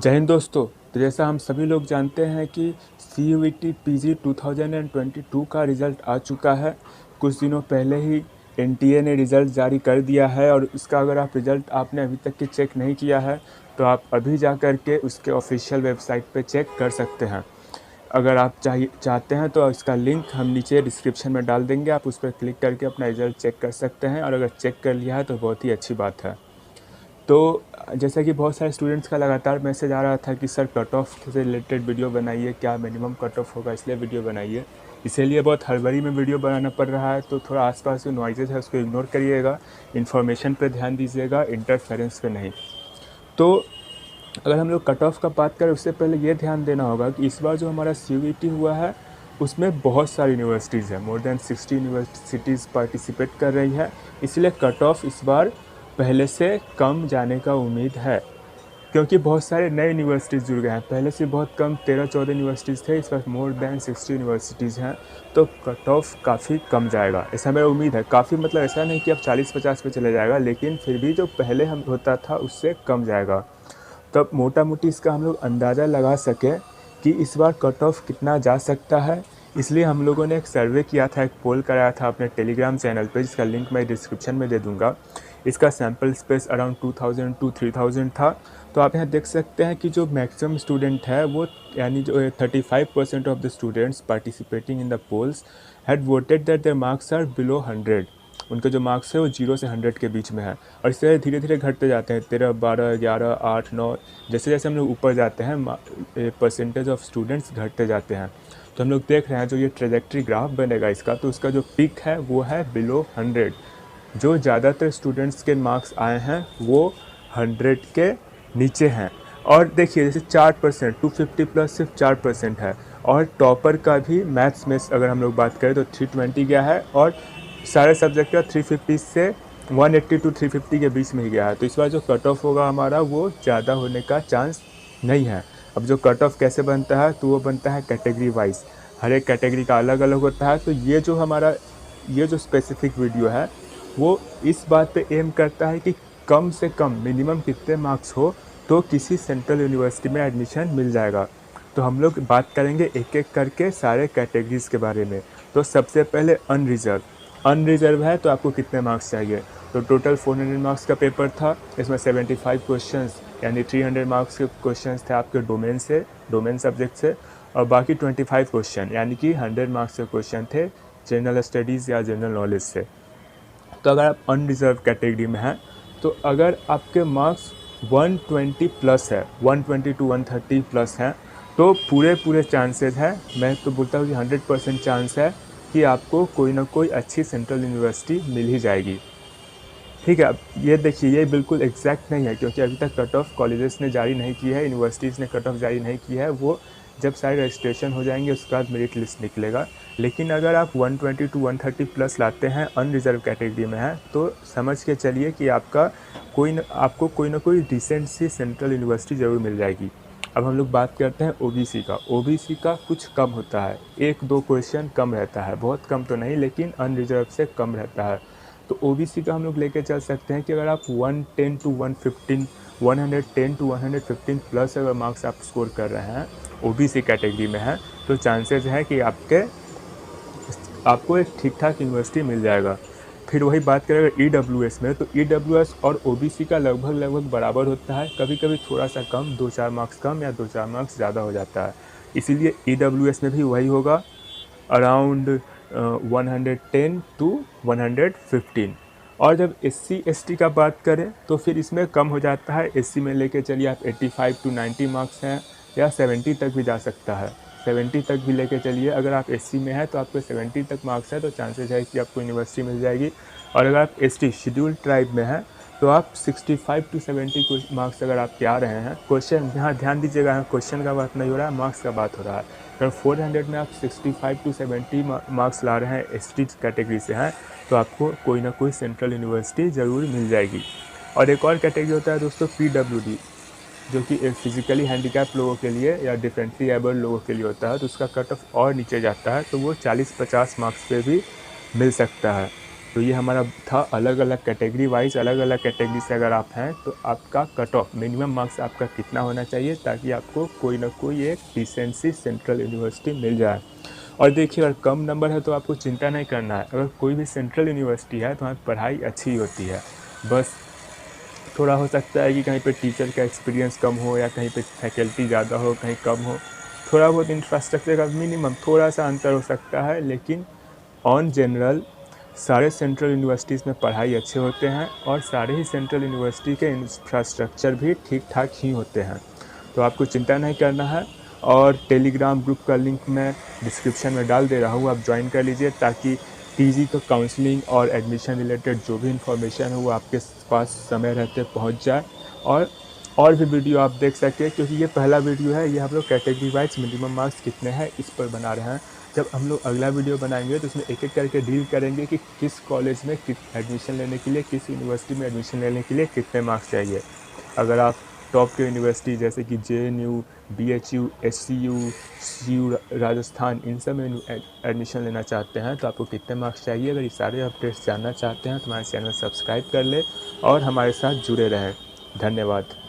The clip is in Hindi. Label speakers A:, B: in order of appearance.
A: जय हिंद दोस्तों। तो जैसा हम सभी लोग जानते हैं कि CUET PG 2022 का रिज़ल्ट आ चुका है। कुछ दिनों पहले ही NTA ने रिज़ल्ट जारी कर दिया है और उसका अगर आप रिज़ल्ट आपने अभी तक के चेक नहीं किया है तो आप अभी जा कर के उसके ऑफिशियल वेबसाइट पे चेक कर सकते हैं। अगर आप चाहते हैं तो इसका लिंक हम नीचे डिस्क्रिप्शन में डाल देंगे, आप उस पर क्लिक करके अपना रिज़ल्ट चेक कर सकते हैं और अगर चेक कर लिया है तो बहुत ही अच्छी बात है। तो जैसा कि बहुत सारे स्टूडेंट्स का लगातार मैसेज आ रहा था कि सर कट ऑफ से रिलेटेड वीडियो बनाइए, क्या मिनिमम कट ऑफ होगा इसलिए वीडियो बनाइए। इसीलिए बहुत हड़बड़ी में वीडियो बनाना पड़ रहा है, तो थोड़ा आसपास जो नॉइजेस है उसको इग्नोर करिएगा, इन्फॉर्मेशन पे ध्यान दीजिएगा, इंटरफेरेंस पे नहीं। तो अगर हम लोग कट ऑफ का बात करें उससे पहले ये ध्यान देना होगा कि इस बार जो हमारा CUET हुआ है उसमें बहुत सारी यूनिवर्सिटीज़ हैं, मोर देन 60 यूनिवर्सिटीज़ पार्टिसिपेट कर रही है। इसलिए कट ऑफ इस बार पहले से कम जाने का उम्मीद है, क्योंकि बहुत सारे नए यूनिवर्सिटीज़ जुड़ गए हैं। पहले से बहुत कम 13-14 यूनिवर्सिटीज़ थे, इस बार मोर देन 60 यूनिवर्सिटीज़ हैं, तो कट ऑफ काफ़ी कम जाएगा ऐसा मेरा उम्मीद है। काफ़ी मतलब ऐसा नहीं कि अब 40-50 पे चले जाएगा, लेकिन फिर भी जो पहले हम होता था उससे कम जाएगा। तब मोटा मोटी इसका हम लोग अंदाज़ा लगा सकें कि इस बार कट ऑफ कितना जा सकता है, इसलिए हम लोगों ने एक सर्वे किया था, एक पोल कराया था अपने टेलीग्राम चैनल पे, जिसका लिंक मैं डिस्क्रिप्शन में दे दूंगा। इसका सैम्पल स्पेस अराउंड 2000 टू 3000 था। तो आप यहाँ देख सकते हैं कि जो मैक्सिमम स्टूडेंट है वो, यानी जो 35% of the students participating in the polls had voted that their marks are below 100। उनके जो मार्क्स है वो 0 से 100 के बीच में है, और इससे धीरे धीरे घटते जाते हैं, 13, 12, 11, 8, 9, जैसे जैसे हम लोग ऊपर जाते हैं परसेंटेज ऑफ स्टूडेंट्स घटते जाते हैं। तो हम लोग देख रहे हैं जो ये ट्रेजेक्ट्री ग्राफ बनेगा इसका, तो उसका जो पीक है वो है बिलो 100। जो ज़्यादातर स्टूडेंट्स के मार्क्स आए हैं वो 100 के नीचे हैं। और देखिए जैसे 4%, 250 प्लस सिर्फ 4% है, और टॉपर का भी मैथ्स में अगर हम लोग बात करें तो 320 गया है, और सारे सब्जेक्ट का 350 से 180 टू 350 के बीच में ही गया है। तो इस बार जो कट ऑफ होगा हमारा वो ज़्यादा होने का चांस नहीं है। अब जो कट ऑफ कैसे बनता है, तो वो बनता है कैटेगरी वाइज, हर एक कैटेगरी का अलग अलग होता है। तो ये जो स्पेसिफिक वीडियो है वो इस बात पे एम करता है कि कम से कम मिनिमम कितने मार्क्स हो तो किसी सेंट्रल यूनिवर्सिटी में एडमिशन मिल जाएगा। तो हम लोग बात करेंगे एक एक करके सारे कैटेगरीज़ के बारे में। तो सबसे पहले अनरिजर्व है तो आपको कितने मार्क्स चाहिए। तो टोटल 400 मार्क्स का पेपर था, इसमें 75 क्वेश्चंस यानी 300 मार्क्स के क्वेश्चंस थे आपके डोमेन सब्जेक्ट से, और बाकी 25 क्वेश्चन यानी कि 100 मार्क्स के क्वेश्चन थे जनरल स्टडीज़ या जनरल नॉलेज से। तो अगर आप अनरिजर्व कैटेगरी में हैं तो अगर आपके मार्क्स 120 प्लस है, 120 टू 130 प्लस हैं, तो पूरे चांसेस है, मैं तो बोलता हूँ कि 100% चांस है कि आपको कोई ना कोई अच्छी सेंट्रल यूनिवर्सिटी मिल ही जाएगी। ठीक है, अब ये देखिए ये बिल्कुल एग्जैक्ट नहीं है, क्योंकि अभी तक कट ऑफ कॉलेजेस ने जारी नहीं की है, यूनिवर्सिटीज़ ने कट ऑफ जारी नहीं की है। वो जब सारे रजिस्ट्रेशन हो जाएंगे उसके बाद मेरिट लिस्ट निकलेगा। लेकिन अगर आप 120 टू 130 प्लस लाते हैं, अनरिजर्व कैटेगरी में है, तो समझ के चलिए कि आपको कोई ना कोई डिसेंट सी सेंट्रल यूनिवर्सिटी ज़रूर मिल जाएगी। अब हम लोग बात करते हैं ओबीसी का। ओबीसी का कुछ कम होता है, 1-2 क्वेश्चन कम रहता है, बहुत कम तो नहीं लेकिन अनरिजर्व से कम रहता है। तो ओबीसी का हम लोग लेके चल सकते हैं कि अगर आप 110 टू 115, 110 टू 115 प्लस अगर मार्क्स आप स्कोर कर रहे हैं, ओबीसी कैटेगरी में हैं, तो चांसेस है कि आपको एक ठीक ठाक यूनिवर्सिटी मिल जाएगा। फिर वही बात करें अगर ईडब्ल्यूएस में, तो ईडब्ल्यूएस और ओबीसी का लगभग बराबर होता है, कभी कभी थोड़ा सा कम, 2-4 मार्क्स कम या 2-4 मार्क्स ज़्यादा हो जाता है। इसीलिए ईडब्ल्यूएस में भी वही होगा, अराउंड 110 टू 115। और जब SC ST का बात करें तो फिर इसमें कम हो जाता है। SC में लेके चलिए आप 85 टू 90 मार्क्स हैं, या 70 तक भी जा सकता है, 70 तक भी लेके चलिए। अगर आप SC में है तो आपको 70 तक मार्क्स है तो चांसेस है कि आपको यूनिवर्सिटी मिल जाएगी। और अगर आप ST शेड्यूल्ड ट्राइब में हैं तो आप 65 टू 70 मार्क्स अगर आपके आ रहे हैं, क्वेश्चन यहाँ ध्यान दीजिएगा, यहाँ क्वेश्चन का बात नहीं हो रहा है, मार्क्स का बात हो रहा है। अगर 400 में आप 65 टू 70 मार्क्स ला रहे हैं, ST कैटेगरी से हैं, तो आपको कोई ना कोई सेंट्रल यूनिवर्सिटी ज़रूर मिल जाएगी। और एक और कैटेगरी होता है दोस्तों PWD, जो कि फिजिकली हैंडीकैप लोगों के लिए या डिफरेंटली एबल्ड लोगों के लिए होता है, तो उसका कट ऑफ और नीचे जाता है, तो वो 40-50 मार्क्स पे भी मिल सकता है। तो ये हमारा था अलग अलग कैटेगरी वाइज, अलग अलग कैटेगरी से अगर आप हैं तो आपका कट ऑफ मिनिमम मार्क्स आपका कितना होना चाहिए ताकि आपको कोई ना कोई एक डिसेंट सी सेंट्रल यूनिवर्सिटी मिल जाए। और देखिए अगर कम नंबर है तो आपको चिंता नहीं करना है, अगर कोई भी सेंट्रल यूनिवर्सिटी है तो वहाँ पढ़ाई अच्छी होती है, बस थोड़ा हो सकता है कि कहीं पे टीचर का एक्सपीरियंस कम हो या कहीं पे फैकल्टी ज़्यादा हो, कहीं कम हो, थोड़ा बहुत इंफ्रास्ट्रक्चर का मिनिमम थोड़ा सा अंतर हो सकता है, लेकिन ऑन जनरल सारे सेंट्रल यूनिवर्सिटीज़ में पढ़ाई अच्छे होते हैं और सारे ही सेंट्रल यूनिवर्सिटी के इंफ्रास्ट्रक्चर भी ठीक ठाक ही होते हैं। तो आपको चिंता नहीं करना है, और टेलीग्राम ग्रुप का लिंक मैं डिस्क्रिप्शन में डाल दे रहा हूँ, आप ज्वाइन कर लीजिए ताकि पीजी का काउंसलिंग और एडमिशन रिलेटेड जो भी इन्फॉर्मेशन है वो आपके पास समय रहते पहुँच जाए, और भी वीडियो आप देख सकें, क्योंकि ये पहला वीडियो है, ये हम लोग कैटेगरी वाइज मिनिमम मार्क्स कितने हैं इस पर बना रहे हैं। जब हम लोग अगला वीडियो बनाएंगे तो उसमें एक एक करके डील करेंगे कि किस कॉलेज में एडमिशन लेने के लिए, किस यूनिवर्सिटी में एडमिशन लेने के लिए कितने मार्क्स चाहिए। अगर आप टॉप के यूनिवर्सिटी जैसे कि JNU, BHU, SCU, CU Rajasthan, इन सब में एडमिशन लेना चाहते हैं तो आपको कितने मार्क्स चाहिए, अगर ये सारे अपडेट्स जानना चाहते हैं तो हमारे चैनल सब्सक्राइब कर ले और हमारे साथ जुड़े रहें। धन्यवाद।